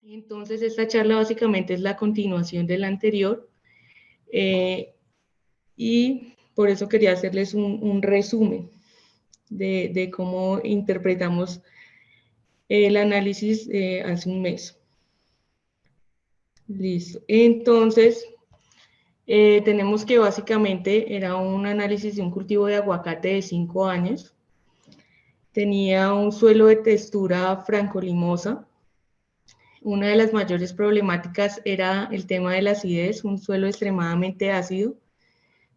Entonces, esta charla básicamente es la continuación de la anterior y por eso quería hacerles un resumen de cómo interpretamos el análisis hace un mes. Listo. Entonces, tenemos que básicamente era un análisis de un cultivo de aguacate de 5 años. Tenía un suelo de textura franco-limosa. Una de las mayores problemáticas era el tema de la acidez, un suelo extremadamente ácido,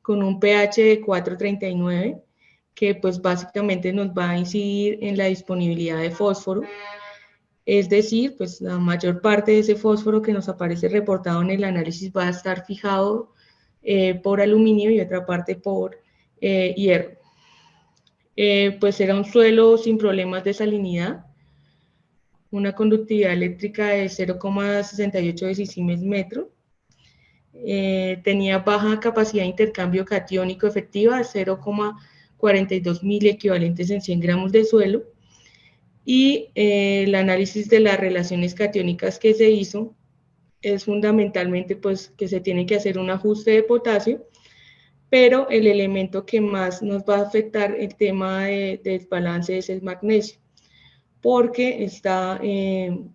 con un pH de 4,39, que pues básicamente nos va a incidir en la disponibilidad de fósforo. Es decir, pues la mayor parte de ese fósforo que nos aparece reportado en el análisis va a estar fijado por aluminio y otra parte por hierro. Pues era un suelo sin problemas de salinidad, una conductividad eléctrica de 0,68 decisimes metro, tenía baja capacidad de intercambio catiónico efectiva de 0,42 mil equivalentes en 100 gramos de suelo, y el análisis de las relaciones catiónicas que se hizo es fundamentalmente pues que se tiene que hacer un ajuste de potasio, pero el elemento que más nos va a afectar el tema de desbalance es el magnesio, porque está en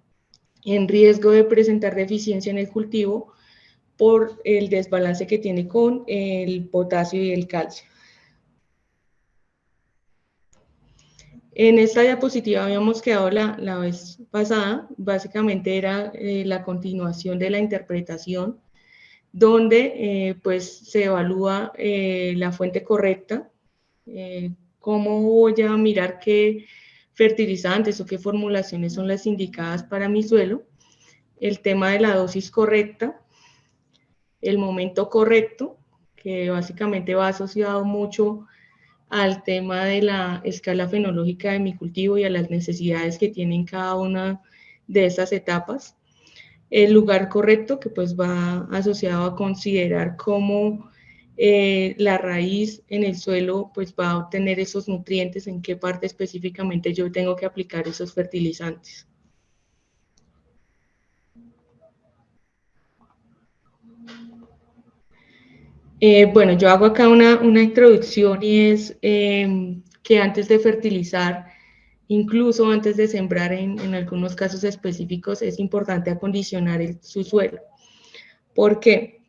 riesgo de presentar deficiencia en el cultivo por el desbalance que tiene con el potasio y el calcio. En esta diapositiva habíamos quedado la vez pasada, básicamente era la continuación de la interpretación, donde pues se evalúa la fuente correcta, cómo voy a mirar qué fertilizantes o qué formulaciones son las indicadas para mi suelo, el tema de la dosis correcta, el momento correcto, que básicamente va asociado mucho al tema de la escala fenológica de mi cultivo y a las necesidades que tienen cada una de esas etapas. El lugar correcto, que pues va asociado a considerar cómo la raíz en el suelo pues va a obtener esos nutrientes, en qué parte específicamente yo tengo que aplicar esos fertilizantes. Bueno, yo hago acá una introducción y es que antes de fertilizar, incluso antes de sembrar en algunos casos específicos, es importante acondicionar su suelo. ¿Por qué?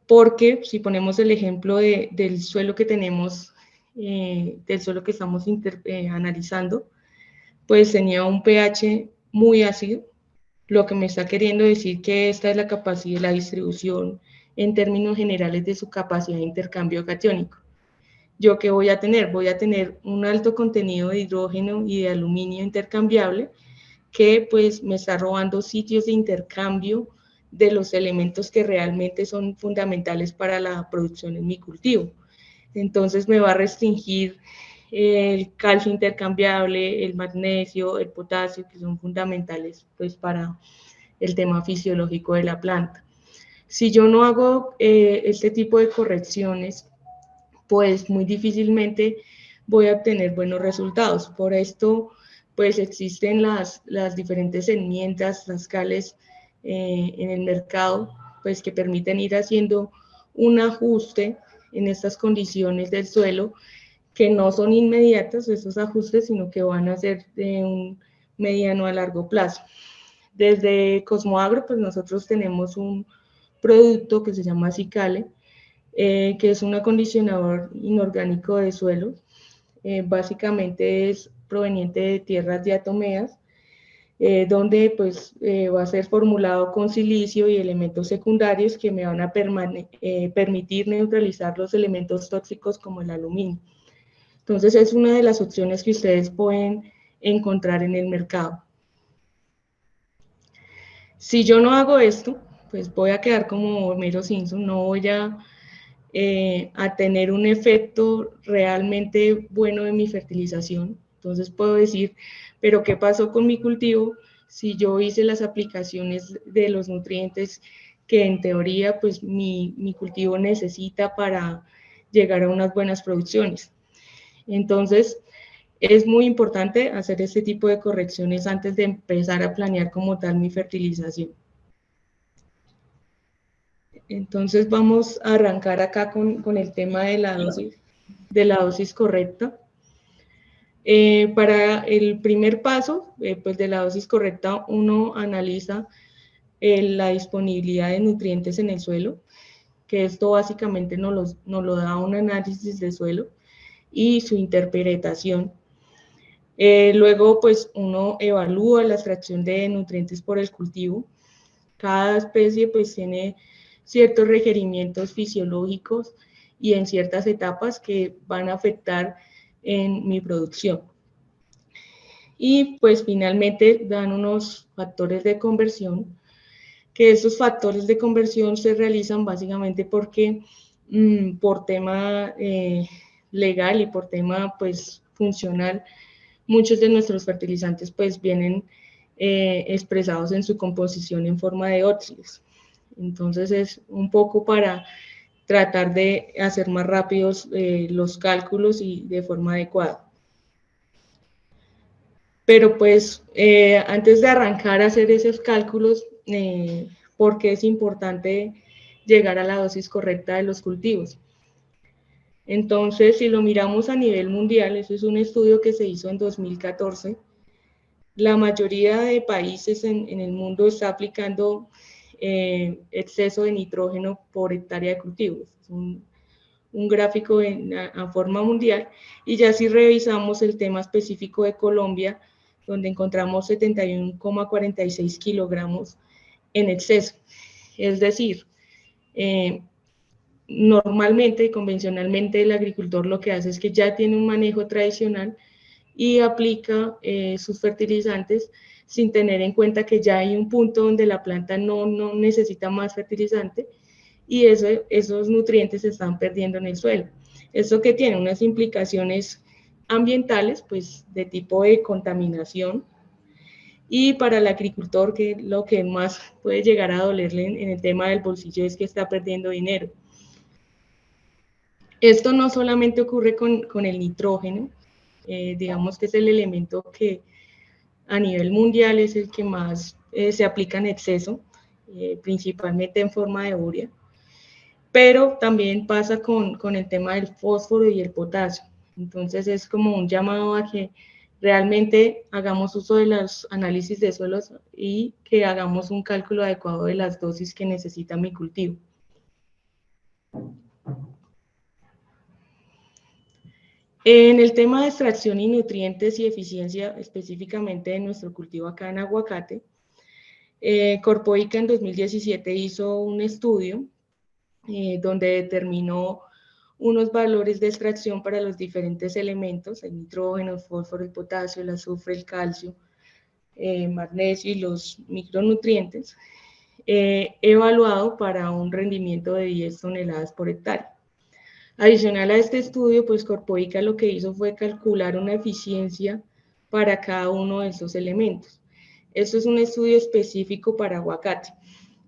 Porque si ponemos el ejemplo del suelo que tenemos, del suelo que estamos analizando, pues tenía un pH muy ácido, lo que me está queriendo decir que esta es la capacidad, la distribución en términos generales de su capacidad de intercambio catiónico. ¿Yo qué voy a tener? Voy a tener un alto contenido de hidrógeno y de aluminio intercambiable que pues me está robando sitios de intercambio de los elementos que realmente son fundamentales para la producción en mi cultivo. Entonces me va a restringir el calcio intercambiable, el magnesio, el potasio, que son fundamentales pues para el tema fisiológico de la planta. Si yo no hago este tipo de correcciones, pues muy difícilmente voy a obtener buenos resultados. Por esto, pues existen las diferentes enmiendas, las CALES en el mercado, pues que permiten ir haciendo un ajuste en estas condiciones del suelo, que no son inmediatas esos ajustes, sino que van a ser de un mediano a largo plazo. Desde Cosmoagro, pues nosotros tenemos un producto que se llama Cicale, que es un acondicionador inorgánico de suelo. Básicamente es proveniente de tierras diatomeas, donde pues va a ser formulado con silicio y elementos secundarios que me van a permitir neutralizar los elementos tóxicos como el aluminio. Entonces es una de las opciones que ustedes pueden encontrar en el mercado. Si yo no hago esto, pues voy a quedar como Homero Simpson, no voy a tener un efecto realmente bueno de mi fertilización. Entonces puedo decir, pero ¿qué pasó con mi cultivo si yo hice las aplicaciones de los nutrientes que en teoría pues mi cultivo necesita para llegar a unas buenas producciones? Entonces, Es muy importante hacer este tipo de correcciones antes de empezar a planear como tal mi fertilización. Entonces vamos a arrancar acá con el tema de la dosis correcta. Para el primer paso, pues de la dosis correcta, uno analiza la disponibilidad de nutrientes en el suelo, que esto básicamente nos lo da un análisis de suelo y su interpretación. Luego, pues uno evalúa la extracción de nutrientes por el cultivo. Cada especie pues tiene ciertos requerimientos fisiológicos y en ciertas etapas que van a afectar en mi producción. Y pues finalmente dan unos factores de conversión, que esos factores de conversión se realizan básicamente porque por tema legal y por tema pues funcional, muchos de nuestros fertilizantes pues vienen expresados en su composición en forma de óxidos. Entonces es un poco para tratar de hacer más rápidos los cálculos y de forma adecuada. Pero pues antes de arrancar a hacer esos cálculos, ¿por qué es importante llegar a la dosis correcta de los cultivos? Entonces, si lo miramos a nivel mundial, eso es un estudio que se hizo en 2014, la mayoría de países en el mundo está aplicando exceso de nitrógeno por hectárea de cultivos. Es un gráfico a forma mundial. Y ya si revisamos el tema específico de Colombia, donde encontramos 71,46 kilogramos en exceso. Es decir, normalmente y convencionalmente el agricultor lo que hace es que ya tiene un manejo tradicional y aplica sus fertilizantes sin tener en cuenta que ya hay un punto donde la planta no necesita más fertilizante y esos nutrientes se están perdiendo en el suelo. Eso que tiene unas implicaciones ambientales, pues de tipo de contaminación, y para el agricultor, que lo que más puede llegar a dolerle en el tema del bolsillo es que está perdiendo dinero. Esto no solamente ocurre con el nitrógeno, digamos que es el elemento que a nivel mundial es el que más se aplica en exceso, principalmente en forma de urea, pero también pasa con el tema del fósforo y el potasio. Entonces es como un llamado a que realmente hagamos uso de los análisis de suelos y que hagamos un cálculo adecuado de las dosis que necesita mi cultivo. En el tema de extracción y nutrientes y eficiencia, específicamente de nuestro cultivo acá en aguacate, Corpoica en 2017 hizo un estudio donde determinó unos valores de extracción para los diferentes elementos, el nitrógeno, el fósforo, el potasio, el azufre, el calcio, magnesio y los micronutrientes, evaluado para un rendimiento de 10 toneladas por hectárea. Adicional a este estudio, pues Corpoica lo que hizo fue calcular una eficiencia para cada uno de esos elementos. Esto es un estudio específico para aguacate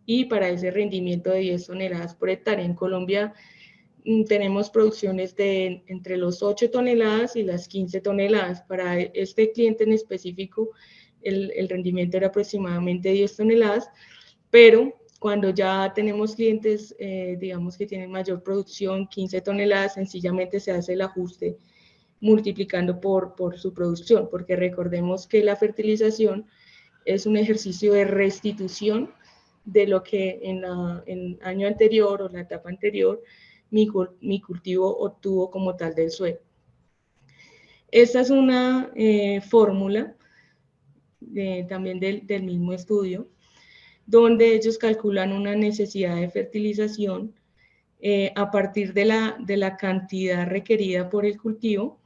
y para ese rendimiento de 10 toneladas por hectárea. En Colombia tenemos producciones de entre los 8 toneladas y las 15 toneladas. Para este cliente en específico, el rendimiento era aproximadamente 10 toneladas, pero cuando ya tenemos clientes, digamos que tienen mayor producción, 15 toneladas, sencillamente se hace el ajuste multiplicando por su producción, porque recordemos que la fertilización es un ejercicio de restitución de lo que en el año anterior o la etapa anterior mi cultivo obtuvo como tal del suelo. Esta es una fórmula también del mismo estudio, donde ellos calculan una necesidad de fertilización a partir de la cantidad requerida por el cultivo,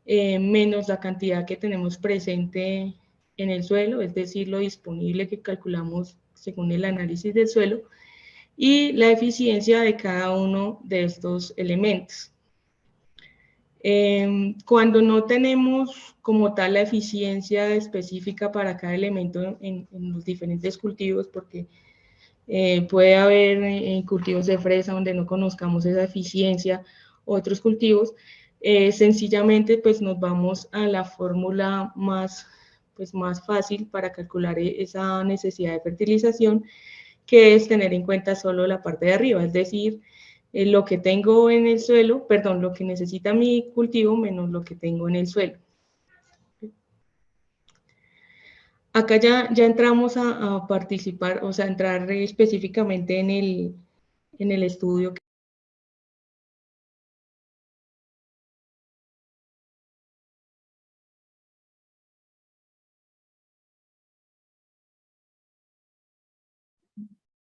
menos la cantidad que tenemos presente en el suelo, es decir, lo disponible que calculamos según el análisis del suelo, y la eficiencia de cada uno de estos elementos. Cuando no tenemos como tal la eficiencia específica para cada elemento en los diferentes cultivos, porque puede haber cultivos de fresa donde no conozcamos esa eficiencia, otros cultivos, sencillamente pues nos vamos a la fórmula más, pues, más fácil para calcular esa necesidad de fertilización, que es tener en cuenta solo la parte de arriba, es decir, lo que tengo en el suelo, perdón, lo que necesita mi cultivo menos lo que tengo en el suelo. Acá ya entramos a participar, o sea, entrar específicamente en el estudio.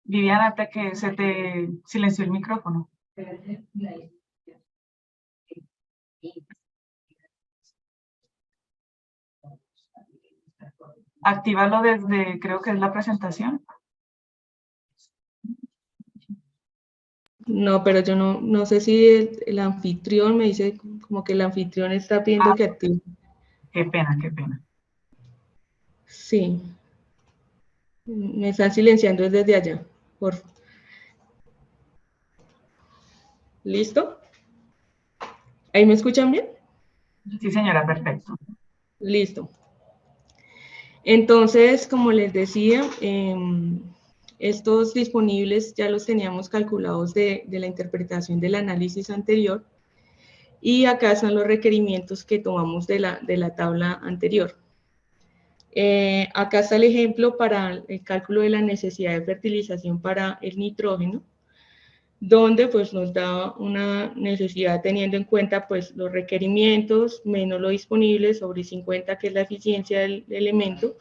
Viviana, hasta que se te silenció el micrófono. Actívalo desde, creo que es la presentación. No, pero yo no sé si el anfitrión me dice como que el anfitrión está pidiendo que active. Qué pena, qué pena. Sí, me están silenciando desde allá. Por... ¿Listo? ¿Ahí me escuchan bien? Sí, señora, perfecto. Listo. Entonces, como les decía, estos disponibles ya los teníamos calculados de la interpretación del análisis anterior, y acá están los requerimientos que tomamos de la tabla anterior. Acá está el ejemplo para el cálculo de la necesidad de fertilización para el nitrógeno, donde pues nos da una necesidad teniendo en cuenta pues los requerimientos menos lo disponible sobre 50, que es la eficiencia del elemento,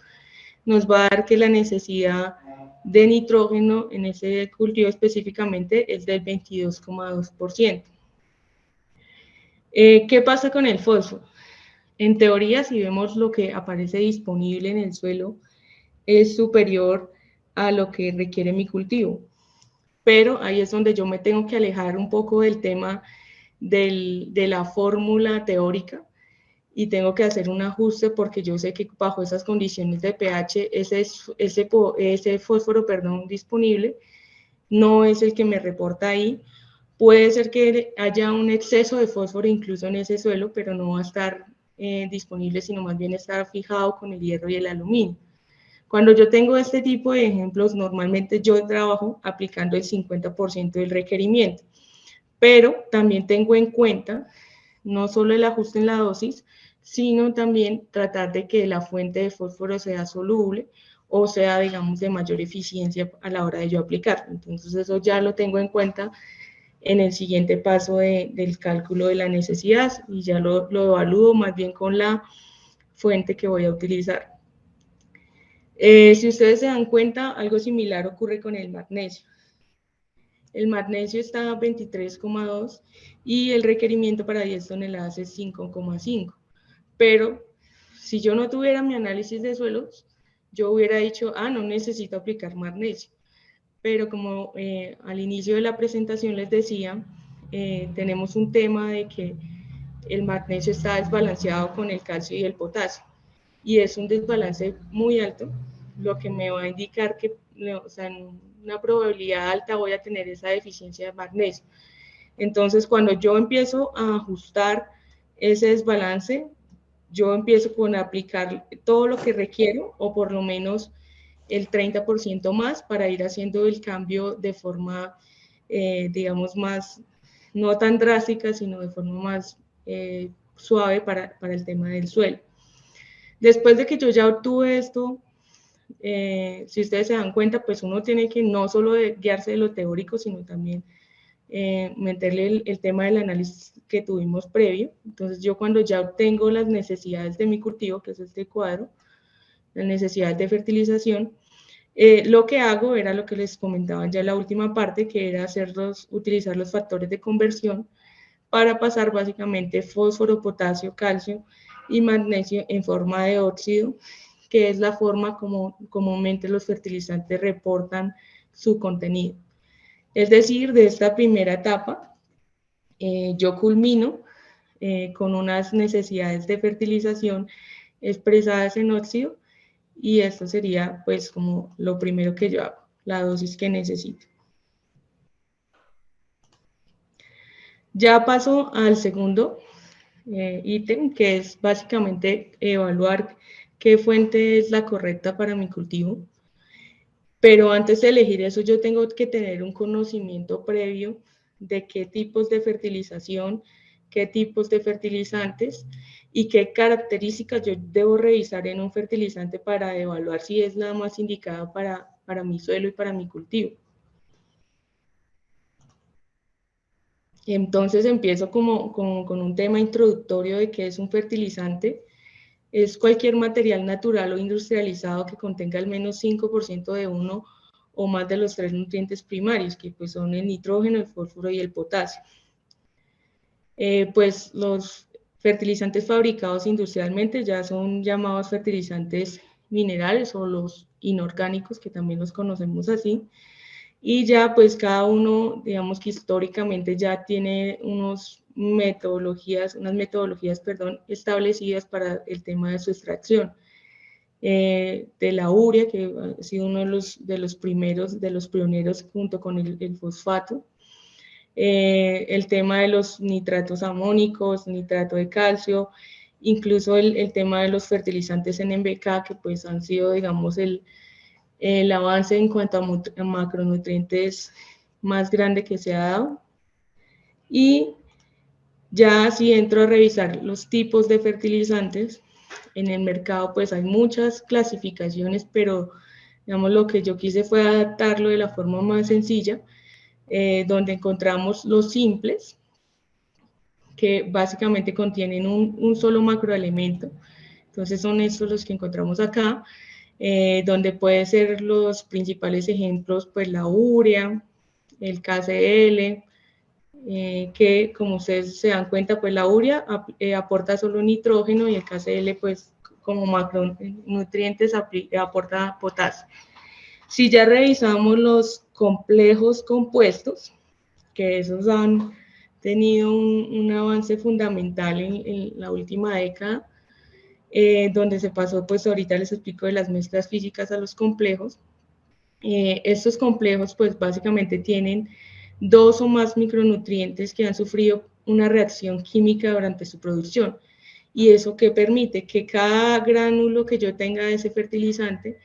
nos va a dar que la necesidad de nitrógeno en ese cultivo específicamente es del 22,2%. ¿Qué pasa con el fósforo? En teoría, si vemos lo que aparece disponible en el suelo, es superior a lo que requiere mi cultivo. Pero ahí es donde yo me tengo que alejar un poco del tema de la fórmula teórica, y tengo que hacer un ajuste porque yo sé que bajo esas condiciones de pH, ese fósforo, perdón, disponible no es el que me reporta ahí. Puede ser que haya un exceso de fósforo incluso en ese suelo, pero no va a estar disponible, sino más bien estar fijado con el hierro y el aluminio. Cuando yo tengo este tipo de ejemplos, normalmente yo trabajo aplicando el 50% del requerimiento, pero también tengo en cuenta no solo el ajuste en la dosis, sino también tratar de que la fuente de fósforo sea soluble o sea, digamos, de mayor eficiencia a la hora de yo aplicar. Entonces, eso ya lo tengo en cuenta en el siguiente paso del cálculo de la necesidad, y ya lo evalúo más bien con la fuente que voy a utilizar. Si ustedes se dan cuenta, algo similar ocurre con el magnesio. El magnesio está a 23,2 y el requerimiento para 10 toneladas es 5,5. Pero si yo no tuviera mi análisis de suelos, yo hubiera dicho, no necesito aplicar magnesio. Pero como al inicio de la presentación les decía, tenemos un tema de que el magnesio está desbalanceado con el calcio y el potasio, y es un desbalance muy alto, lo que me va a indicar que, o sea, en una probabilidad alta voy a tener esa deficiencia de magnesio. Entonces, cuando yo empiezo a ajustar ese desbalance, yo empiezo con aplicar todo lo que requiero, o por lo menos el 30% más, para ir haciendo el cambio de forma, digamos, más, no tan drástica, sino de forma más suave para el tema del suelo. Después de que yo ya obtuve esto, si ustedes se dan cuenta, pues uno tiene que no solo guiarse de lo teórico, sino también meterle el tema del análisis que tuvimos previo. Entonces, yo cuando ya obtengo las necesidades de mi cultivo, que es este cuadro, las necesidades de fertilización, lo que hago era lo que les comentaba ya en la última parte, que era utilizar los factores de conversión para pasar básicamente fósforo, potasio, calcio y magnesio en forma de óxido, que es la forma como comúnmente los fertilizantes reportan su contenido. Es decir, de esta primera etapa, yo culmino con unas necesidades de fertilización expresadas en óxido, y esto sería pues como lo primero que yo hago, la dosis que necesito. Ya paso al segundo ítem, que es básicamente evaluar qué fuente es la correcta para mi cultivo. Pero antes de elegir eso, yo tengo que tener un conocimiento previo de qué tipos de fertilización, qué tipos de fertilizantes y qué características yo debo revisar en un fertilizante para evaluar si es la más indicada para mi suelo y para mi cultivo. Entonces empiezo con un tema introductorio de qué es un fertilizante. Es cualquier material natural o industrializado que contenga al menos 5% de uno o más de los 3 nutrientes primarios, que pues son el nitrógeno, el fósforo y el potasio. Pues los fertilizantes fabricados industrialmente ya son llamados fertilizantes minerales o los inorgánicos, que también los conocemos así. Y ya pues cada uno, digamos que históricamente ya tiene unas metodologías, establecidas para el tema de su extracción. De la urea, que ha sido uno de los primeros, de los pioneros junto con el fosfato. El tema de los nitratos amónicos, nitrato de calcio, incluso el tema de los fertilizantes NPK, que pues han sido, digamos, el avance en cuanto a macronutrientes más grande que se ha dado. Y ya si entro a revisar los tipos de fertilizantes, en el mercado pues hay muchas clasificaciones, pero digamos lo que yo quise fue adaptarlo de la forma más sencilla, donde encontramos los simples, que básicamente contienen un solo macroelemento. Entonces son estos los que encontramos acá, donde pueden ser los principales ejemplos, pues la urea, el KCl, que como ustedes se dan cuenta, pues la urea aporta solo nitrógeno y el KCl pues como macronutrientes aporta potasio. Si ya revisamos los complejos compuestos, que esos han tenido un avance fundamental en la última década, donde se pasó, pues ahorita les explico de las mezclas físicas a los complejos. Estos complejos pues básicamente tienen 2 o más micronutrientes que han sufrido una reacción química durante su producción. ¿Y eso qué permite? Que cada gránulo que yo tenga de ese fertilizante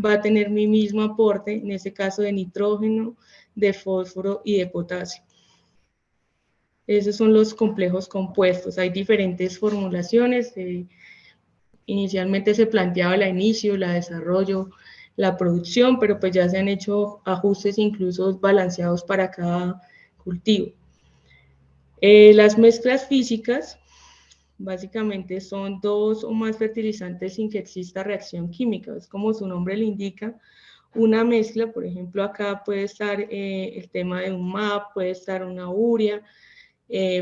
va a tener mi mismo aporte, en este caso de nitrógeno, de fósforo y de potasio. Esos son los complejos compuestos. Hay diferentes formulaciones. Inicialmente se planteaba la inicio, la desarrollo, la producción, pero pues ya se han hecho ajustes incluso balanceados para cada cultivo. Las mezclas físicas básicamente son 2 o más fertilizantes sin que exista reacción química. Es como su nombre le indica, una mezcla, por ejemplo, acá puede estar el tema de un MAP, puede estar una urea,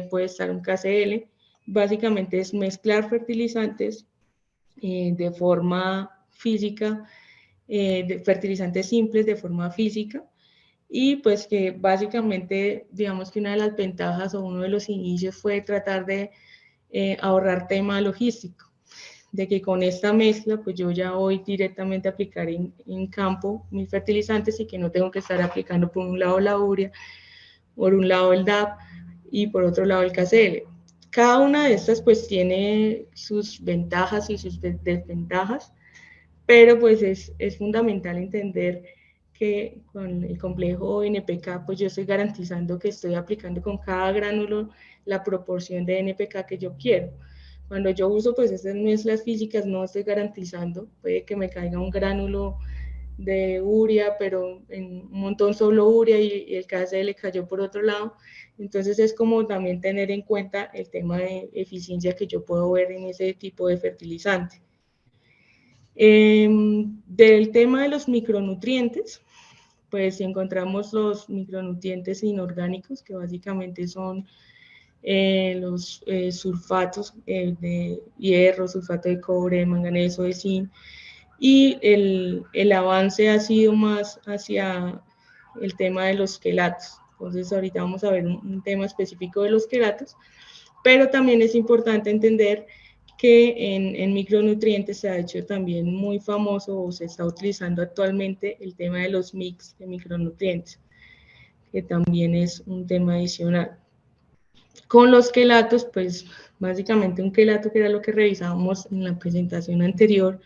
puede estar un KCl. Básicamente es mezclar fertilizantes de forma física, de fertilizantes simples de forma física, y pues que básicamente, digamos que una de las ventajas o uno de los inicios fue tratar de ahorrar tema logístico, de que con esta mezcla pues yo ya voy directamente a aplicar en campo mis fertilizantes y que no tengo que estar aplicando por un lado la urea, por un lado el DAP y por otro lado el KCl. Cada una de estas pues tiene sus ventajas y sus desventajas, pero pues es fundamental entender que con el complejo NPK pues yo estoy garantizando que estoy aplicando con cada gránulo la proporción de NPK que yo quiero. Cuando yo uso pues estas mezclas físicas no estoy garantizando, puede que me caiga un gránulo de urea, pero en un montón solo urea y el KCl cayó por otro lado. Entonces es como también tener en cuenta el tema de eficiencia que yo puedo ver en ese tipo de fertilizante. Del tema de los micronutrientes, pues encontramos los micronutrientes inorgánicos, que básicamente son los sulfatos de hierro, sulfato de cobre, manganeso, de zinc, y el avance ha sido más hacia el tema de los quelatos. Entonces ahorita vamos a ver un tema específico de los quelatos, pero también es importante entender que en micronutrientes se ha hecho también muy famoso o se está utilizando actualmente el tema de los mix de micronutrientes, que también es un tema adicional. Con los quelatos, pues Básicamente un quelato, que era lo que revisábamos en la presentación anterior,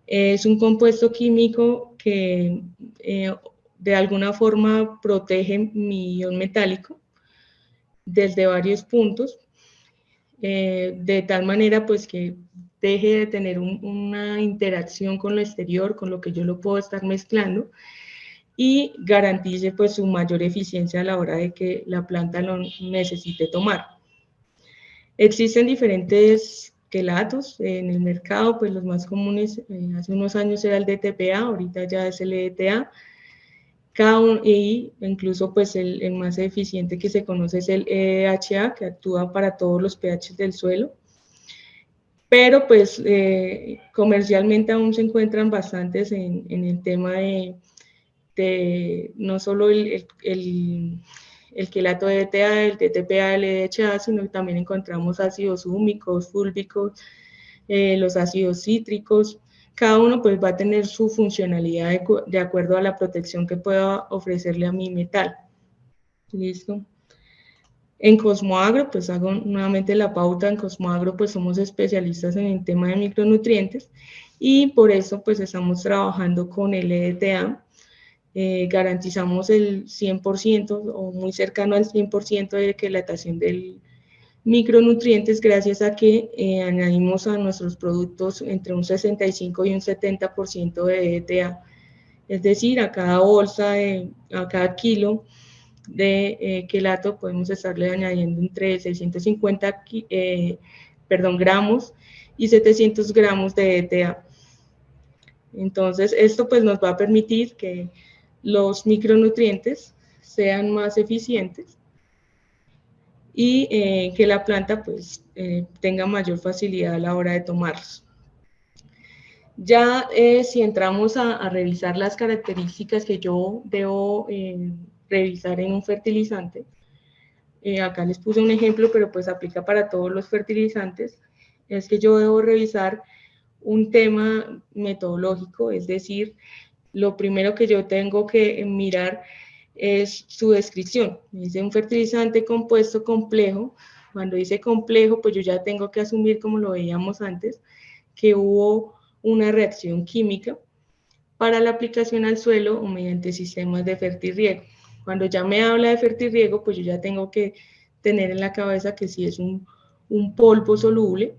es un compuesto químico que de alguna forma protege mi ion metálico desde varios puntos, de tal manera pues que deje de tener una interacción con lo exterior, con lo que yo lo puedo estar mezclando, y garantice pues su mayor eficiencia a la hora de que la planta lo necesite tomar. Existen diferentes quelatos en el mercado, pues los más comunes hace unos años era el DTPA, ahorita ya es el EDTA, y incluso pues el más eficiente que se conoce es el EDHA, que actúa para todos los pH del suelo, pero pues comercialmente aún se encuentran bastantes en el tema de no solo el quelato de DTA, el DTPA, el EDHA, sino que también encontramos ácidos húmicos, fúlbicos, los ácidos cítricos. Cada uno pues va a tener su funcionalidad de acuerdo a la protección que pueda ofrecerle a mi metal. ¿Listo? En Cosmoagro, pues hago nuevamente la pauta. En Cosmoagro pues somos especialistas en el tema de micronutrientes y por eso pues estamos trabajando con el EDTA. Garantizamos el 100% o muy cercano al 100% de quelatación del micronutrientes, gracias a que añadimos a nuestros productos entre un 65 y un 70% de ETA. Es decir, a cada bolsa, a cada kilo de quelato podemos estarle añadiendo entre 650 gramos y 700 gramos de ETA. Entonces, esto pues nos va a permitir que los micronutrientes sean más eficientes y que la planta pues tenga mayor facilidad a la hora de tomarlos. Ya si entramos a revisar las características que yo debo revisar en un fertilizante, acá les puse un ejemplo, pero pues aplica para todos los fertilizantes, es que yo debo revisar un tema metodológico, es decir, lo primero que yo tengo que mirar es su descripción. Dice un fertilizante compuesto complejo. Cuando dice complejo, pues yo ya tengo que asumir, como lo veíamos antes, que hubo una reacción química para la aplicación al suelo o mediante sistemas de fertirriego. Cuando ya me habla de fertirriego, pues yo ya tengo que tener en la cabeza que sí es un polvo soluble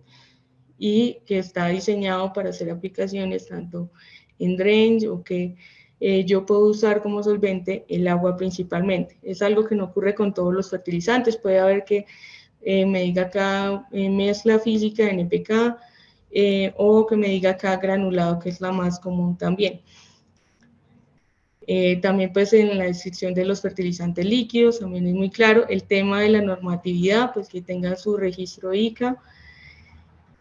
y que está diseñado para hacer aplicaciones tanto en drench o que yo puedo usar como solvente el agua principalmente. Es algo que no ocurre con todos los fertilizantes. Puede haber que me diga acá mezcla física NPK o que me diga acá granulado, que es la más común también. También pues en la descripción de los fertilizantes líquidos también es muy claro el tema de la normatividad, pues que tenga su registro ICA.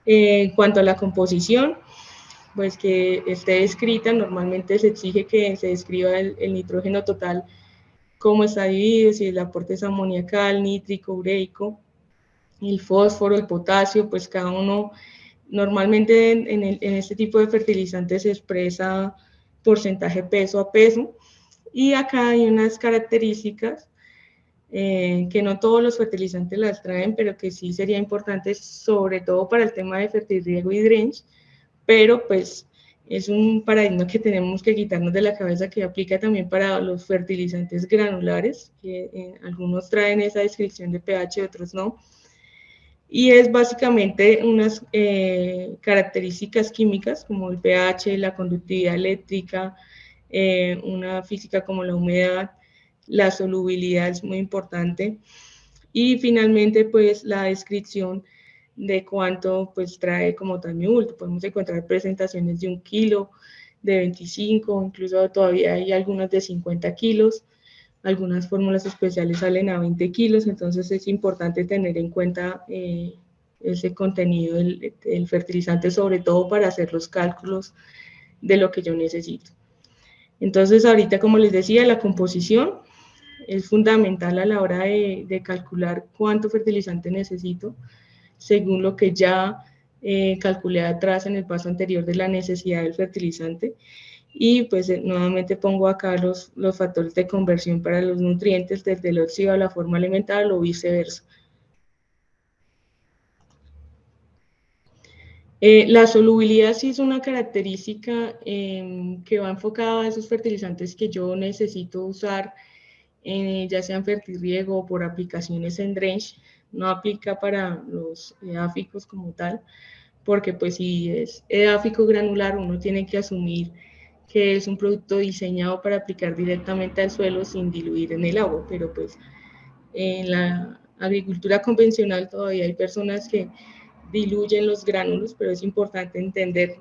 En cuanto a la composición, pues que esté descrita, normalmente se exige que se describa el nitrógeno total, cómo está dividido, si el aporte es amoniacal, nítrico, ureico, el fósforo, el potasio, pues cada uno, normalmente en este tipo de fertilizantes se expresa porcentaje peso a peso, y acá hay unas características que no todos los fertilizantes las traen, pero que sí sería importante, sobre todo para el tema de fertirriego y drench, pero pues es un paradigma que tenemos que quitarnos de la cabeza, que aplica también para los fertilizantes granulares, que algunos traen esa descripción de pH, otros no, y es básicamente unas características químicas como el pH, la conductividad eléctrica, una física como la humedad, la solubilidad es muy importante, y finalmente pues la descripción de cuánto pues trae como tal mi bulto. Podemos encontrar presentaciones de 1 kilo, de 25, incluso todavía hay algunas de 50 kilos, algunas fórmulas especiales salen a 20 kilos, entonces es importante tener en cuenta ese contenido del fertilizante, sobre todo para hacer los cálculos de lo que yo necesito. Entonces ahorita, como les decía, la composición es fundamental a la hora de calcular cuánto fertilizante necesito, según lo que ya calculé atrás en el paso anterior de la necesidad del fertilizante. Y pues nuevamente pongo acá los factores de conversión para los nutrientes, desde el óxido a la forma elemental o viceversa. La solubilidad sí es una característica que va enfocada a esos fertilizantes que yo necesito usar, ya sea en fertirriego o por aplicaciones en drench. No aplica para los edáficos como tal, porque pues si es edáfico granular, uno tiene que asumir que es un producto diseñado para aplicar directamente al suelo sin diluir en el agua, pero pues en la agricultura convencional todavía hay personas que diluyen los gránulos, pero es importante entender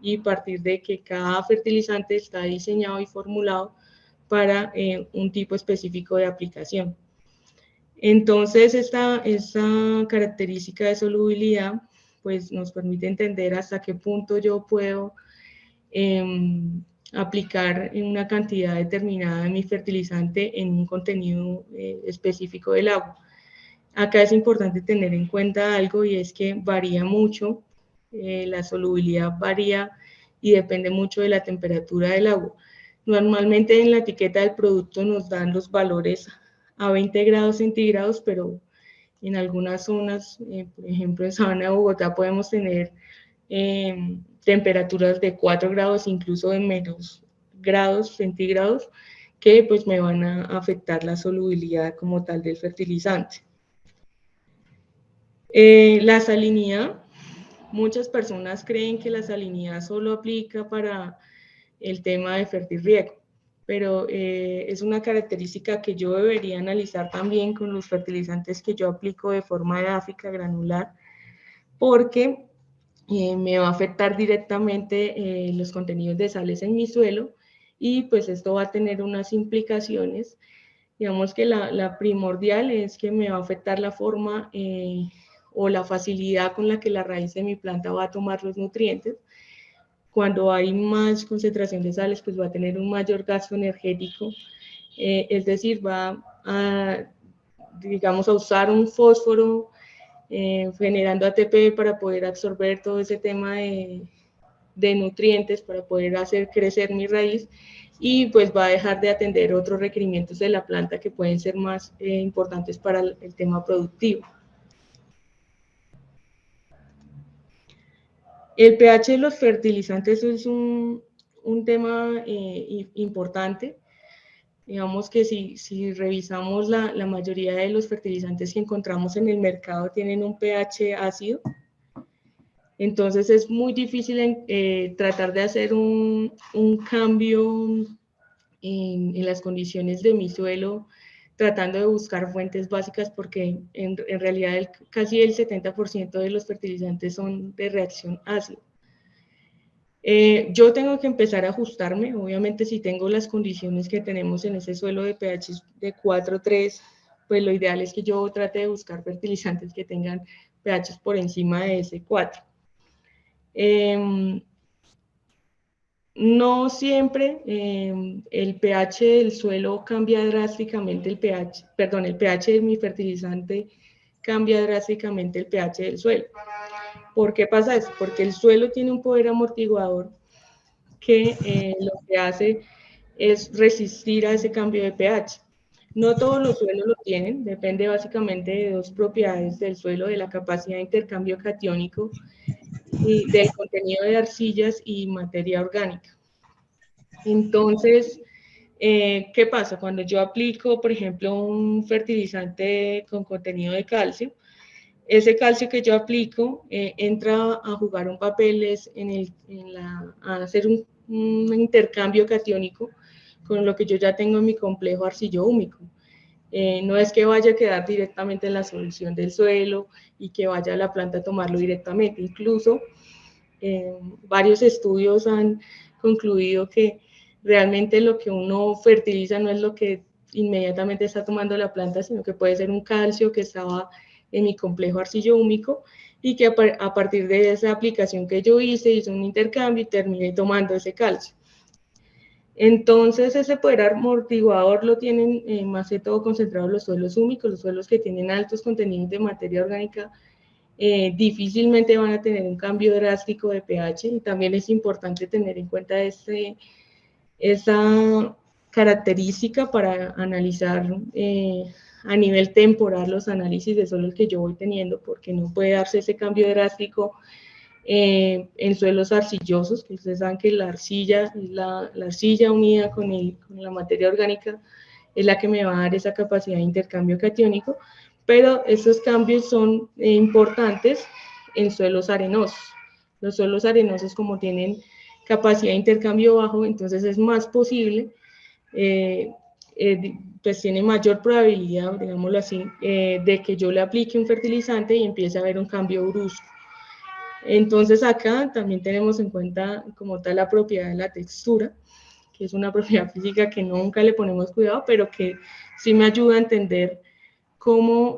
y partir de que cada fertilizante está diseñado y formulado para un tipo específico de aplicación. Entonces, esta característica de solubilidad pues nos permite entender hasta qué punto yo puedo eh, aplicar en una cantidad determinada de mi fertilizante en un contenido específico del agua. Acá es importante tener en cuenta algo y es que varía mucho, la solubilidad varía y depende mucho de la temperatura del agua. Normalmente en la etiqueta del producto nos dan los valores a 20 grados centígrados, pero en algunas zonas, por ejemplo en Sabana de Bogotá, podemos tener temperaturas de 4 grados, incluso de menos grados centígrados, que pues me van a afectar la solubilidad como tal del fertilizante. La salinidad, muchas personas creen que la salinidad solo aplica para el tema de fertirriego, pero es una característica que yo debería analizar también con los fertilizantes que yo aplico de forma edáfica granular, porque me va a afectar directamente los contenidos de sales en mi suelo y pues esto va a tener unas implicaciones. Digamos que la primordial es que me va a afectar la forma o la facilidad con la que la raíz de mi planta va a tomar los nutrientes. Cuando hay más concentración de sales, pues va a tener un mayor gasto energético, es decir, va a, digamos, a usar un fósforo generando ATP para poder absorber todo ese tema de nutrientes, para poder hacer crecer mi raíz, y pues va a dejar de atender otros requerimientos de la planta que pueden ser más importantes para el tema productivo. El pH de los fertilizantes es un tema importante. Digamos que si revisamos la mayoría de los fertilizantes que encontramos en el mercado tienen un pH ácido. Entonces es muy difícil tratar de hacer un cambio en las condiciones de mi suelo, tratando de buscar fuentes básicas, porque en realidad casi el 70% de los fertilizantes son de reacción ácida. Yo tengo que empezar a ajustarme, obviamente si tengo las condiciones que tenemos en ese suelo de pH de 4,3, pues lo ideal es que yo trate de buscar fertilizantes que tengan pH por encima de ese 4. No siempre el pH del suelo cambia drásticamente el pH de mi fertilizante cambia drásticamente el pH del suelo. ¿Por qué pasa eso? Porque el suelo tiene un poder amortiguador que lo que hace es resistir a ese cambio de pH. No todos los suelos lo tienen, depende básicamente de dos propiedades del suelo, de la capacidad de intercambio catiónico y del contenido de arcillas y materia orgánica. Entonces, ¿qué pasa? Cuando yo aplico, por ejemplo, un fertilizante con contenido de calcio, ese calcio que yo aplico entra a jugar un papel a hacer un intercambio catiónico con lo que yo ya tengo en mi complejo arcillo-húmico. No es que vaya a quedar directamente en la solución del suelo y que vaya la planta a tomarlo directamente. Incluso varios estudios han concluido que realmente lo que uno fertiliza no es lo que inmediatamente está tomando la planta, sino que puede ser un calcio que estaba en mi complejo arcillo-húmico y que a partir de esa aplicación que yo hice un intercambio y terminé tomando ese calcio. Entonces, ese poder amortiguador lo tienen más que todo concentrado en los suelos húmicos, los suelos que tienen altos contenidos de materia orgánica difícilmente van a tener un cambio drástico de pH, y también es importante tener en cuenta esa característica para analizar a nivel temporal los análisis de suelos que yo voy teniendo, porque no puede darse ese cambio drástico en suelos arcillosos, que ustedes saben que la arcilla, la arcilla unida con la materia orgánica es la que me va a dar esa capacidad de intercambio catiónico, pero estos cambios son importantes en suelos arenosos. Los suelos arenosos, como tienen capacidad de intercambio bajo, entonces es más posible, pues tiene mayor probabilidad, digámoslo así, de que yo le aplique un fertilizante y empiece a haber un cambio brusco. Entonces acá también tenemos en cuenta como tal la propiedad de la textura, que es una propiedad física que nunca le ponemos cuidado, pero que sí me ayuda a entender cómo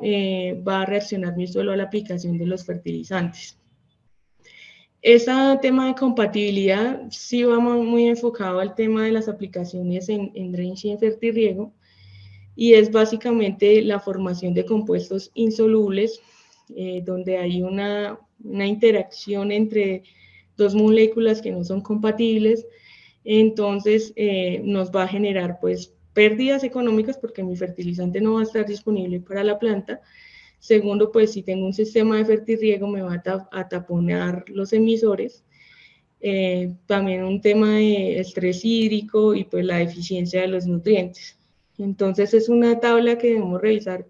va a reaccionar mi suelo a la aplicación de los fertilizantes. Ese tema de compatibilidad sí va muy enfocado al tema de las aplicaciones en drench y en fertirriego, y es básicamente la formación de compuestos insolubles, donde hay una interacción entre dos moléculas que no son compatibles. Entonces nos va a generar pues pérdidas económicas porque mi fertilizante no va a estar disponible para la planta. Segundo, pues si tengo un sistema de fertirriego me va a taponar los emisores. También un tema de estrés hídrico y pues la deficiencia de los nutrientes. Entonces es una tabla que debemos revisar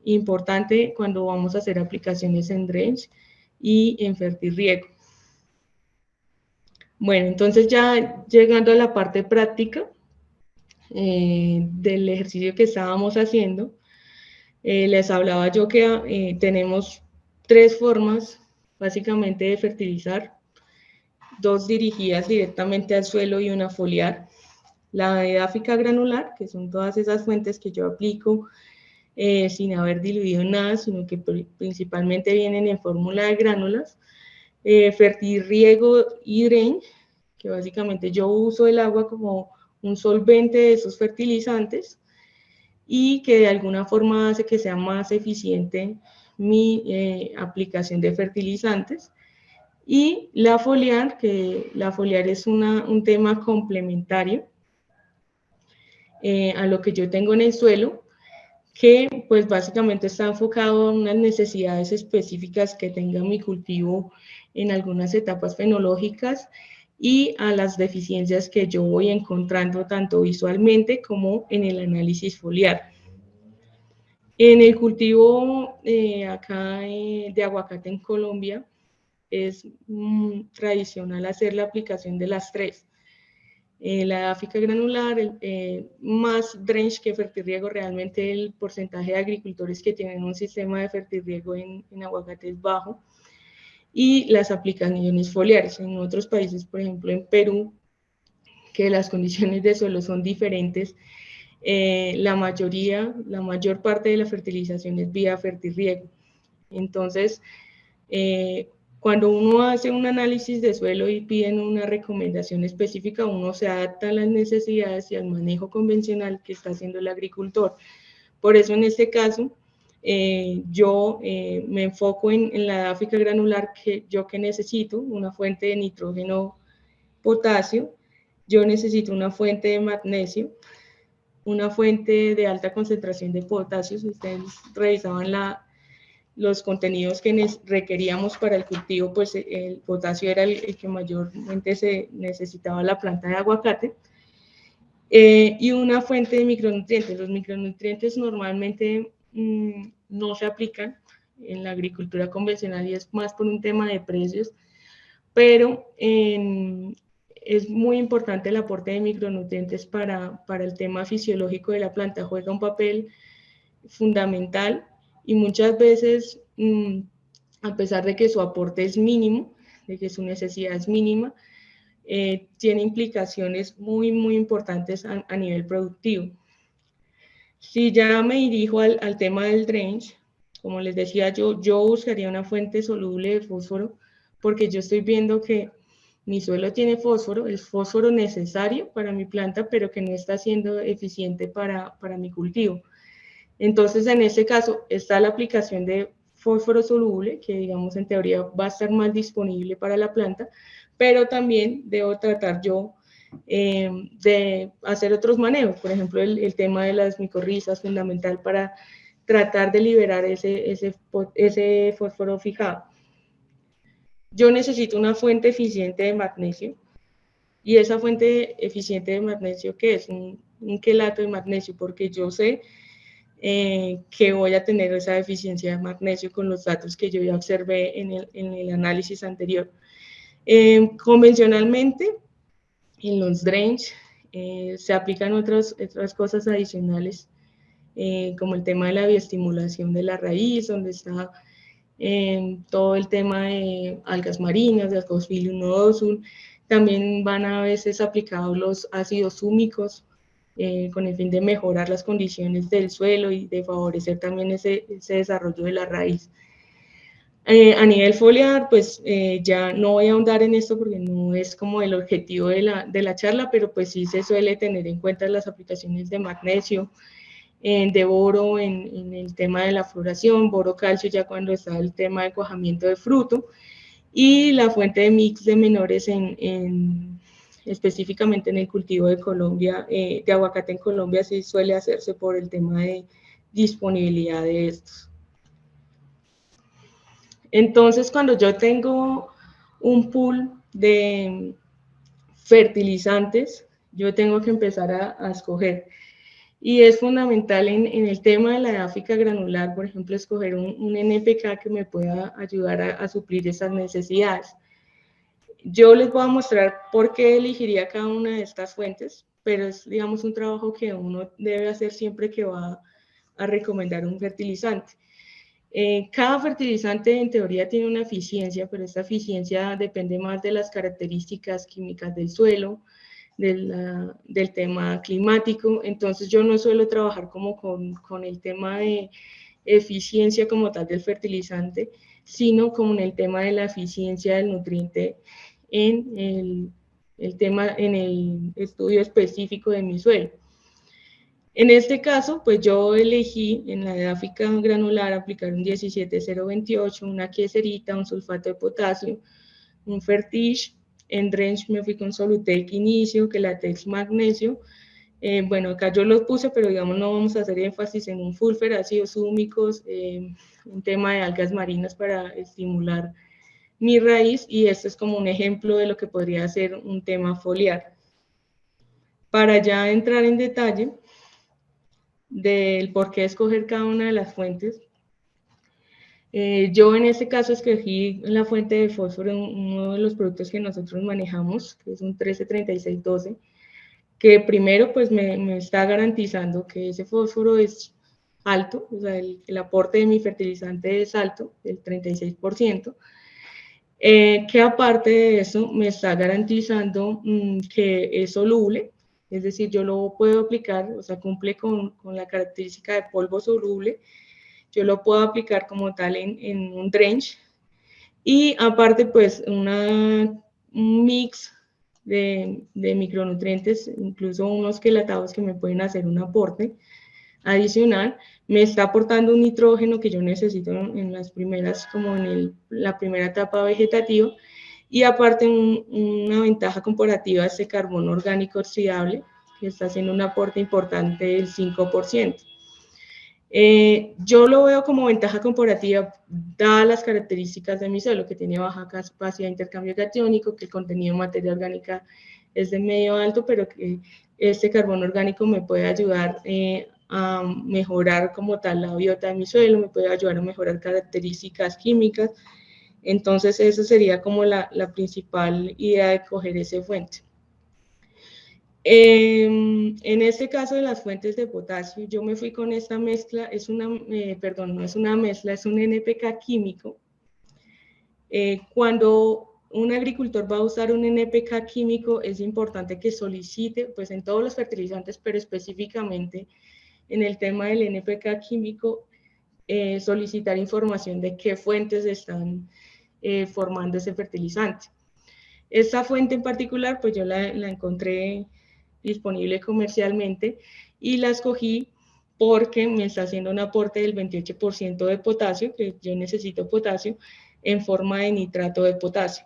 importante cuando vamos a hacer aplicaciones en drench y en fertirriego. Bueno, entonces ya llegando a la parte práctica del ejercicio que estábamos haciendo, les hablaba yo que tenemos tres formas básicamente de fertilizar, dos dirigidas directamente al suelo y una foliar. La edáfica granular, que son todas esas fuentes que yo aplico sin haber diluido nada, sino que principalmente vienen en fórmula de gránulas. Fertirriego y drench, que básicamente yo uso el agua como un solvente de esos fertilizantes y que de alguna forma hace que sea más eficiente mi aplicación de fertilizantes. Y la foliar, que la foliar es un tema complementario a lo que yo tengo en el suelo, que pues básicamente está enfocado a unas necesidades específicas que tenga mi cultivo en algunas etapas fenológicas y a las deficiencias que yo voy encontrando tanto visualmente como en el análisis foliar. En el cultivo acá de aguacate en Colombia es tradicional hacer la aplicación de las tres. La edáfica granular, más drench que fertirriego, realmente el porcentaje de agricultores que tienen un sistema de fertirriego en aguacate es bajo, y las aplicaciones foliares. En otros países, por ejemplo en Perú, que las condiciones de suelo son diferentes, la mayor parte de la fertilización es vía fertirriego. Entonces, cuando uno hace un análisis de suelo y piden una recomendación específica, uno se adapta a las necesidades y al manejo convencional que está haciendo el agricultor. Por eso, en este caso, yo me enfoco en la edáfica granular, que necesito una fuente de nitrógeno, potasio, yo necesito una fuente de magnesio, una fuente de alta concentración de potasio. Si ustedes revisaban los contenidos que requeríamos para el cultivo, pues el potasio era el que mayormente se necesitaba la planta de aguacate, y una fuente de micronutrientes. Los micronutrientes normalmente no se aplican en la agricultura convencional y es más por un tema de precios, pero es muy importante el aporte de micronutrientes para el tema fisiológico de la planta. Juega un papel fundamental y muchas veces, a pesar de que su aporte es mínimo, de que su necesidad es mínima, tiene implicaciones muy importantes a nivel productivo. Si ya me dirijo al tema del drench, como les decía, yo buscaría una fuente soluble de fósforo, porque yo estoy viendo que mi suelo tiene fósforo, el fósforo necesario para mi planta, pero que no está siendo eficiente para mi cultivo. Entonces, en este caso, está la aplicación de fósforo soluble, que digamos en teoría va a estar más disponible para la planta, pero también debo tratar yo de hacer otros manejos. Por ejemplo, el tema de las micorrizas, fundamental para tratar de liberar ese fósforo fijado. yo necesito una fuente eficiente de magnesio, y esa fuente eficiente de magnesio, ¿qué es? Un quelato de magnesio, porque yo sé que voy a tener esa deficiencia de magnesio con los datos que yo ya observé en el análisis anterior. Convencionalmente, en los drains se aplican otras cosas adicionales, como el tema de la bioestimulación de la raíz, donde está todo el tema de algas marinas, de Ascophyllum nodosum. También van a veces aplicados los ácidos húmicos con el fin de mejorar las condiciones del suelo y de favorecer también ese desarrollo de la raíz. A nivel foliar, pues ya no voy a ahondar en esto porque no es como el objetivo de la charla, pero pues sí se suele tener en cuenta las aplicaciones de magnesio, de boro en el tema de la floración, boro calcio ya cuando está el tema de cuajamiento de fruto, y la fuente de mix de menores específicamente en el cultivo de Colombia, de aguacate en Colombia, sí suele hacerse por el tema de disponibilidad de estos. Entonces, cuando yo tengo un pool de fertilizantes, yo tengo que empezar a escoger. Y es fundamental en el tema de la edáfica granular, por ejemplo, escoger un NPK que me pueda ayudar a suplir esas necesidades. Yo les voy a mostrar por qué elegiría cada una de estas fuentes, pero es, digamos, un trabajo que uno debe hacer siempre que va a recomendar un fertilizante. Cada fertilizante en teoría tiene una eficiencia, pero esta eficiencia depende más de las características químicas del suelo, del tema climático. Entonces yo no suelo trabajar como con el tema de eficiencia como tal del fertilizante, sino como en el tema de la eficiencia del nutriente en en el estudio específico de mi suelo. En este caso, pues yo elegí en la edáfica granular aplicar un 17028, una quieserita, un sulfato de potasio, un Fertige. En drench me fui con Solutec inicio, que Quelatex magnesio. Bueno, acá yo los puse, pero digamos no vamos a hacer énfasis en un fulfer, ácidos húmicos, un tema de algas marinas para estimular mi raíz, y esto es como un ejemplo de lo que podría ser un tema foliar. Para ya entrar en detalle del por qué escoger cada una de las fuentes, yo en este caso escogí la fuente de fósforo, uno de los productos que nosotros manejamos, que es un 133612, que primero pues me está garantizando que ese fósforo es alto, o sea, el aporte de mi fertilizante es alto, del 36%, que aparte de eso me está garantizando que es soluble, es decir, yo lo puedo aplicar, o sea, cumple con la característica de polvo soluble, yo lo puedo aplicar como tal en un drench, y aparte pues un mix de micronutrientes, incluso unos quelatados que me pueden hacer un aporte adicional, me está aportando un nitrógeno que yo necesito en las primeras, como en la primera etapa vegetativa, y aparte una ventaja comparativa a este carbono orgánico oxidable, que está haciendo un aporte importante del 5%. Yo lo veo como ventaja comparativa, dadas las características de mi suelo, que tiene baja capacidad de intercambio catiónico, que el contenido de materia orgánica es de medio alto, pero que este carbono orgánico me puede ayudar a mejorar como tal la biota de mi suelo, me puede ayudar a mejorar características químicas. Entonces, esa sería como la principal idea de coger esa fuente. En este caso de las fuentes de potasio, yo me fui con esta mezcla, perdón, no es una mezcla, es un NPK químico. Cuando un agricultor va a usar un NPK químico, es importante que solicite, pues en todos los fertilizantes, pero específicamente en el tema del NPK químico, solicitar información de qué fuentes están formando ese fertilizante. Esta fuente en particular, pues yo la encontré disponible comercialmente y la escogí porque me está haciendo un aporte del 28% de potasio, que yo necesito potasio, en forma de nitrato de potasio.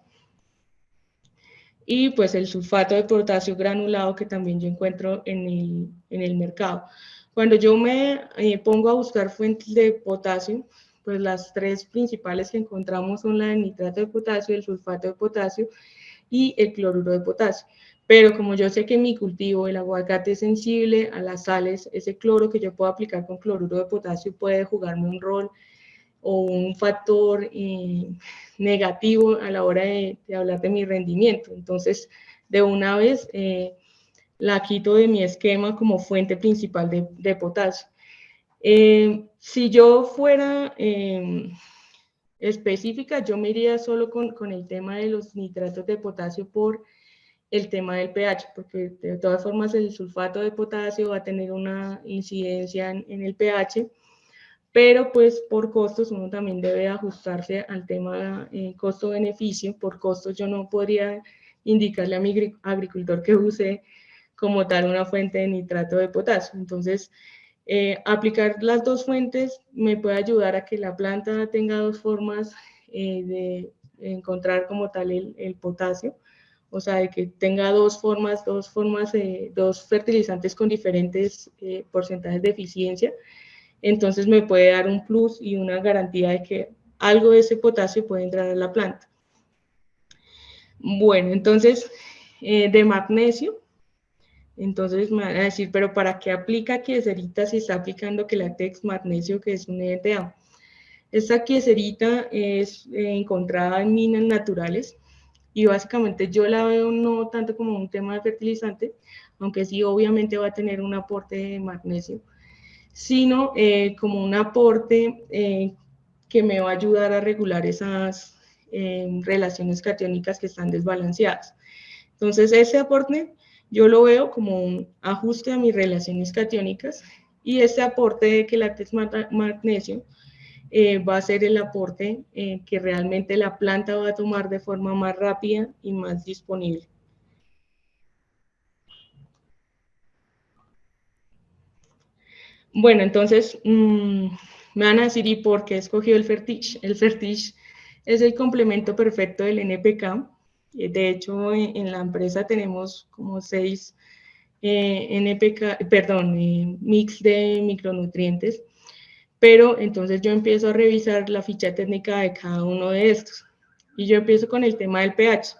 Y pues el sulfato de potasio granulado que también yo encuentro en el mercado. Cuando yo me pongo a buscar fuentes de potasio, pues las tres principales que encontramos son la del nitrato de potasio, el sulfato de potasio y el cloruro de potasio. Pero como yo sé que mi cultivo, el aguacate, es sensible a las sales, ese cloro que yo puedo aplicar con cloruro de potasio puede jugarme un rol o un factor negativo a la hora de hablar de mi rendimiento. Entonces, de una vez la quito de mi esquema como fuente principal de potasio. Si yo fuera específica, yo me iría solo con el tema de los nitratos de potasio por el tema del pH, porque de todas formas el sulfato de potasio va a tener una incidencia en el pH, pero pues por costos uno también debe ajustarse al tema costo-beneficio. Por costos yo no podría indicarle a mi agricultor que use como tal una fuente de nitrato de potasio. Entonces, aplicar las dos fuentes me puede ayudar a que la planta tenga dos formas de encontrar como tal el potasio, o sea, de que tenga dos fertilizantes con diferentes porcentajes de eficiencia. Entonces me puede dar un plus y una garantía de que algo de ese potasio puede entrar a la planta. Bueno, entonces, de magnesio, entonces me van a decir, pero ¿para qué aplica quieserita si está aplicando Quelatex magnesio, que es un EDTA? Esta quieserita es encontrada en minas naturales y básicamente yo la veo no tanto como un tema de fertilizante, aunque sí obviamente va a tener un aporte de magnesio, sino como un aporte que me va a ayudar a regular esas relaciones catiónicas que están desbalanceadas. Entonces, ese aporte yo lo veo como un ajuste a mis relaciones catiónicas y este aporte de quelatex magnesio va a ser el aporte que realmente la planta va a tomar de forma más rápida y más disponible. Bueno, entonces me van a decir, ¿y por qué he escogido el Fertige? El Fertige es el complemento perfecto del NPK. De hecho, en la empresa tenemos como 6 mix de micronutrientes, pero entonces yo empiezo a revisar la ficha técnica de cada uno de estos. Y yo empiezo con el tema del pH.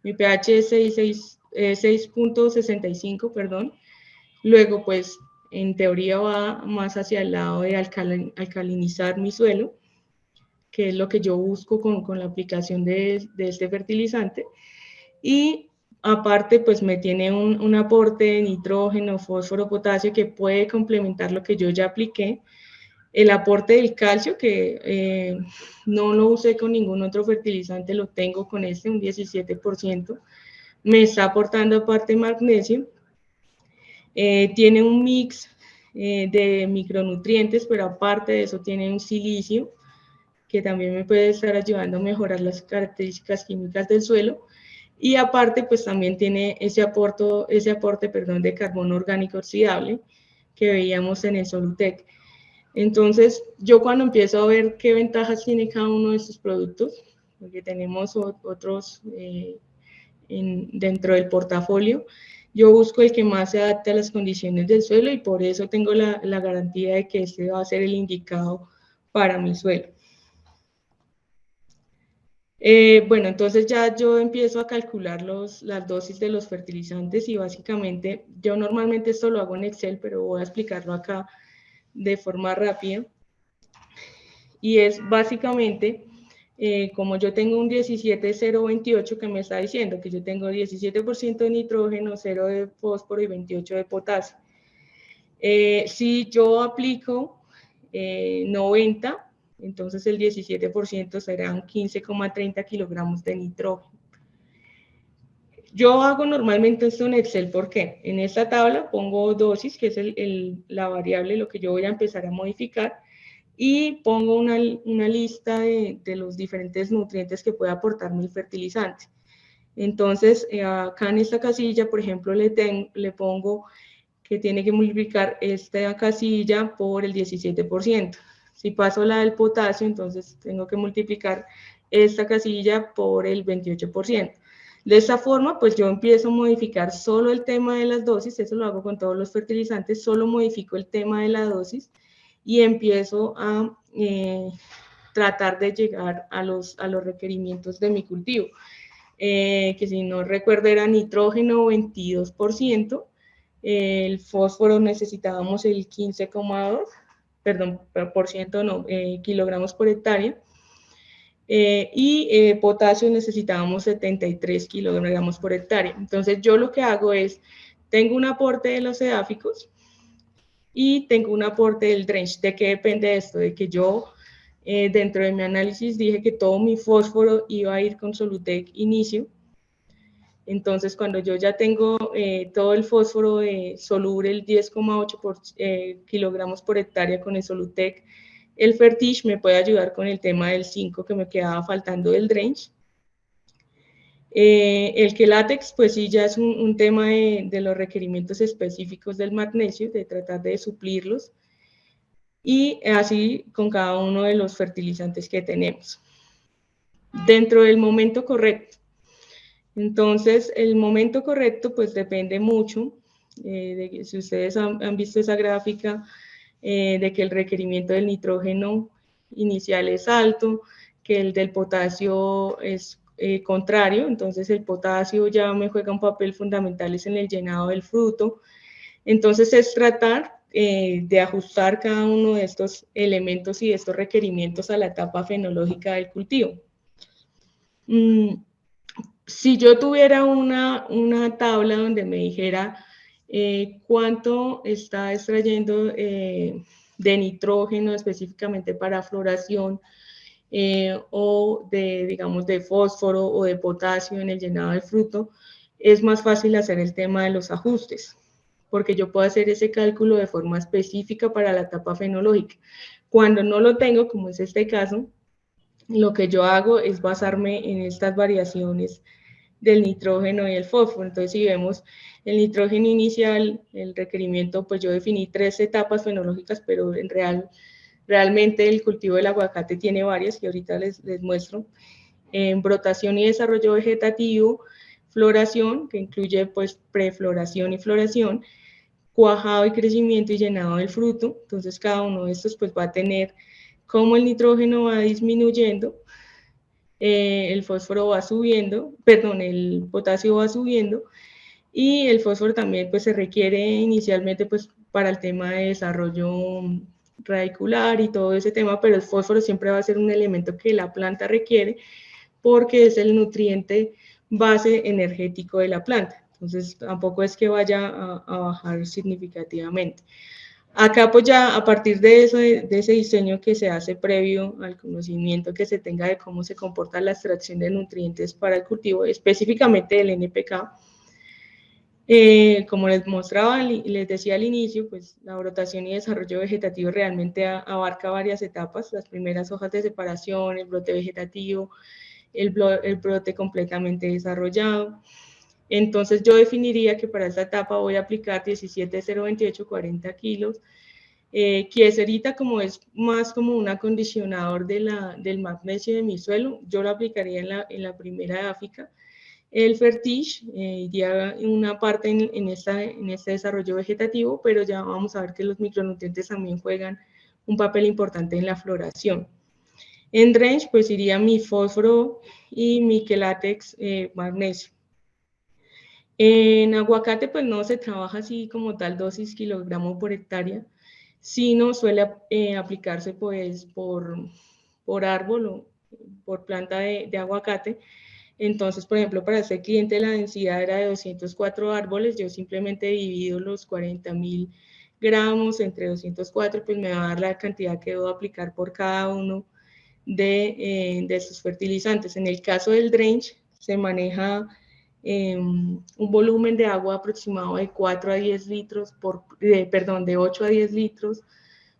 Mi pH es 6.65, perdón. Luego, pues, en teoría va más hacia el lado de alcalinizar mi suelo, que es lo que yo busco con la aplicación de este fertilizante. Y aparte, pues me tiene un aporte de nitrógeno, fósforo, potasio que puede complementar lo que yo ya apliqué. El aporte del calcio, que no lo usé con ningún otro fertilizante, lo tengo con este, un 17%. Me está aportando aparte magnesio. Tiene un mix de micronutrientes, pero aparte de eso tiene un silicio que también me puede estar ayudando a mejorar las características químicas del suelo. Y aparte, pues también tiene ese aporte de carbono orgánico oxidable que veíamos en el Solutec. Entonces, yo cuando empiezo a ver qué ventajas tiene cada uno de estos productos, porque tenemos otros dentro del portafolio, yo busco el que más se adapte a las condiciones del suelo y por eso tengo la garantía de que este va a ser el indicado para mi suelo. Bueno, entonces ya yo empiezo a calcular las dosis de los fertilizantes y básicamente yo normalmente esto lo hago en Excel, pero voy a explicarlo acá de forma rápida. Y es básicamente, como yo tengo un 17,028 que me está diciendo que yo tengo 17% de nitrógeno, 0 de fósforo y 28 de potasio. Si yo aplico 90, entonces el 17% serán 15,30 kilogramos de nitrógeno. Yo hago normalmente esto en Excel, ¿por qué? En esta tabla pongo dosis, que es la variable, lo que yo voy a empezar a modificar, y pongo una lista de los diferentes nutrientes que puede aportarme el fertilizante. Entonces, acá en esta casilla, por ejemplo, le pongo que tiene que multiplicar esta casilla por el 17%. Si paso la del potasio, entonces tengo que multiplicar esta casilla por el 28%. De esta forma, pues yo empiezo a modificar solo el tema de las dosis, eso lo hago con todos los fertilizantes, solo modifico el tema de la dosis y empiezo a tratar de llegar a los requerimientos de mi cultivo, que si no recuerdo era nitrógeno 22%, el fósforo necesitábamos el 15,2, perdón, por ciento no, kilogramos por hectárea, y potasio necesitábamos 73 kilogramos por hectárea. Entonces yo lo que hago es, tengo un aporte de los edáficos y tengo un aporte del drench. ¿De qué depende esto? De que yo dentro de mi análisis dije que todo mi fósforo iba a ir con Solutec inicio. Entonces, cuando yo ya tengo todo el fósforo soluble, el 10,8 kilogramos por hectárea con el Solutec, el Fertige me puede ayudar con el tema del 5 que me quedaba faltando del drench. El Quelatex, pues sí, ya es un tema de los requerimientos específicos del magnesio, de tratar de suplirlos, y así con cada uno de los fertilizantes que tenemos. Dentro del momento correcto. Entonces, el momento correcto, pues depende mucho, si ustedes han visto esa gráfica, de que el requerimiento del nitrógeno inicial es alto, que el del potasio es contrario, entonces el potasio ya me juega un papel fundamental en el llenado del fruto. Entonces es tratar de ajustar cada uno de estos elementos y de estos requerimientos a la etapa fenológica del cultivo. Si yo tuviera una tabla donde me dijera cuánto está extrayendo de nitrógeno específicamente para floración, o de, digamos, de fósforo o de potasio en el llenado del fruto, es más fácil hacer el tema de los ajustes, porque yo puedo hacer ese cálculo de forma específica para la etapa fenológica. Cuando no lo tengo, como es este caso, lo que yo hago es basarme en estas variaciones del nitrógeno y el fósforo. Entonces, si vemos el nitrógeno inicial, el requerimiento, pues yo definí 3 etapas fenológicas, pero realmente el cultivo del aguacate tiene varias, que ahorita les muestro. Brotación y desarrollo vegetativo, floración, que incluye pues prefloración y floración, cuajado y crecimiento y llenado del fruto. Entonces, cada uno de estos pues va a tener cómo el nitrógeno va disminuyendo, el fósforo va subiendo, perdón, el potasio va subiendo, y el fósforo también pues se requiere inicialmente pues para el tema de desarrollo radicular y todo ese tema, pero el fósforo siempre va a ser un elemento que la planta requiere porque es el nutriente base energético de la planta. Entonces tampoco es que vaya a bajar significativamente. Acá pues ya a partir de ese diseño que se hace previo al conocimiento que se tenga de cómo se comporta la extracción de nutrientes para el cultivo, específicamente del NPK, como les mostraba y les decía al inicio, pues la brotación y desarrollo vegetativo realmente abarca varias etapas, las primeras hojas de separación, el brote vegetativo, el brote completamente desarrollado. Entonces yo definiría que para esta etapa voy a aplicar 17,028, 40 kilos. Kieserita, como es más como un acondicionador del magnesio de mi suelo, yo lo aplicaría en la primera edáfica. El Fertige iría una parte en este desarrollo vegetativo, pero ya vamos a ver que los micronutrientes también juegan un papel importante en la floración. En drench, pues iría mi fósforo y mi quelatex magnesio. En aguacate, pues no se trabaja así como tal dosis kilogramo por hectárea, sino suele aplicarse pues por árbol o por planta de aguacate. Entonces, por ejemplo, para este cliente la densidad era de 204 árboles, yo simplemente divido los 40.000 gramos entre 204, pues me va a dar la cantidad que debo aplicar por cada uno de estos fertilizantes. En el caso del drench, se maneja un volumen de agua aproximado de 4 a 10 litros, de 8 a 10 litros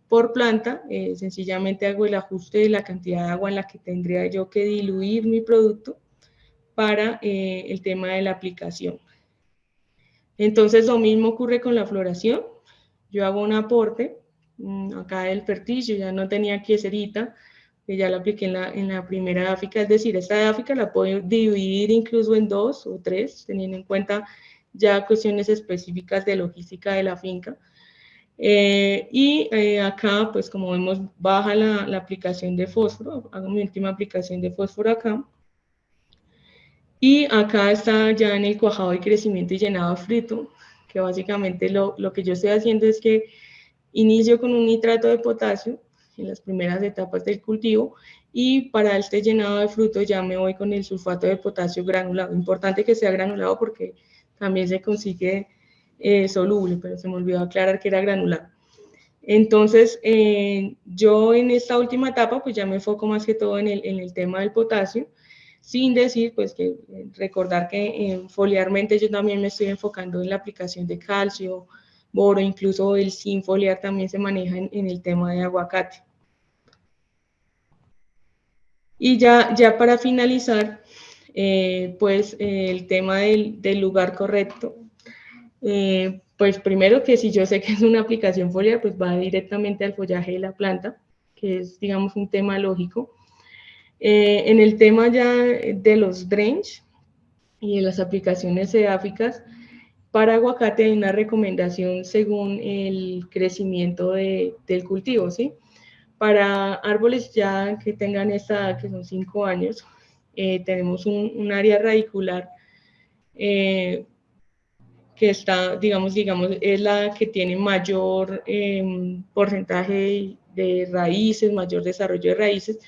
por planta. Sencillamente hago el ajuste de la cantidad de agua en la que tendría yo que diluir mi producto para el tema de la aplicación. Entonces lo mismo ocurre con la floración. Yo hago un aporte, acá del fertillo, ya no tenía quieserita, que ya la apliqué en la primera edáfica, es decir, esta edáfica la puedo dividir incluso en 2 o 3, teniendo en cuenta ya cuestiones específicas de logística de la finca. Acá, pues como vemos, baja la aplicación de fósforo, hago mi última aplicación de fósforo acá. Y acá está ya en el cuajado de crecimiento y llenado de fruto, que básicamente lo que yo estoy haciendo es que inicio con un nitrato de potasio en las primeras etapas del cultivo y para este llenado de fruto ya me voy con el sulfato de potasio granulado. Importante que sea granulado porque también se consigue soluble, pero se me olvidó aclarar que era granulado. Entonces, yo en esta última etapa, pues ya me enfoco más que todo en el tema del potasio, sin decir, pues que recordar que foliarmente yo también me estoy enfocando en la aplicación de calcio, boro, incluso el zinc foliar también se maneja en el tema de aguacate. Y ya para finalizar, pues el tema del lugar correcto. Pues primero que si yo sé que es una aplicación foliar, pues va directamente al follaje de la planta, que es, digamos, un tema lógico. En el tema ya de los drench y de las aplicaciones edáficas, para aguacate hay una recomendación según el crecimiento del cultivo, ¿sí? Para árboles ya que tengan esta edad, que son 5 años, tenemos un área radicular que está, digamos, es la que tiene mayor porcentaje de raíces, mayor desarrollo de raíces,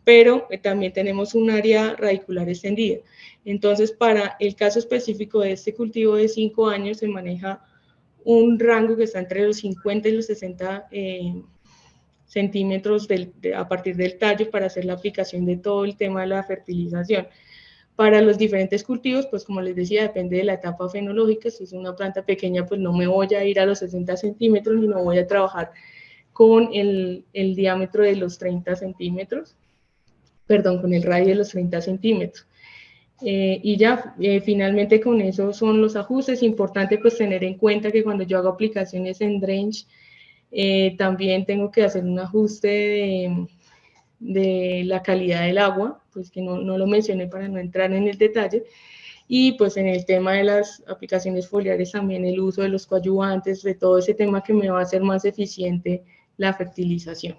pero también tenemos un área radicular extendida. Entonces, para el caso específico de este cultivo de 5 años, se maneja un rango que está entre los 50 y los 60 centímetros a partir del tallo para hacer la aplicación de todo el tema de la fertilización. Para los diferentes cultivos, pues como les decía, depende de la etapa fenológica. Si es una planta pequeña, pues no me voy a ir a los 60 centímetros, sino voy a trabajar con el diámetro de los 30 centímetros, perdón, con el radio de los 30 centímetros. Y ya, finalmente con eso son los ajustes. Importante pues tener en cuenta que cuando yo hago aplicaciones en drench, también tengo que hacer un ajuste de la calidad del agua, pues que no lo mencioné para no entrar en el detalle, y pues en el tema de las aplicaciones foliares también el uso de los coadyuvantes, de todo ese tema que me va a hacer más eficiente la fertilización.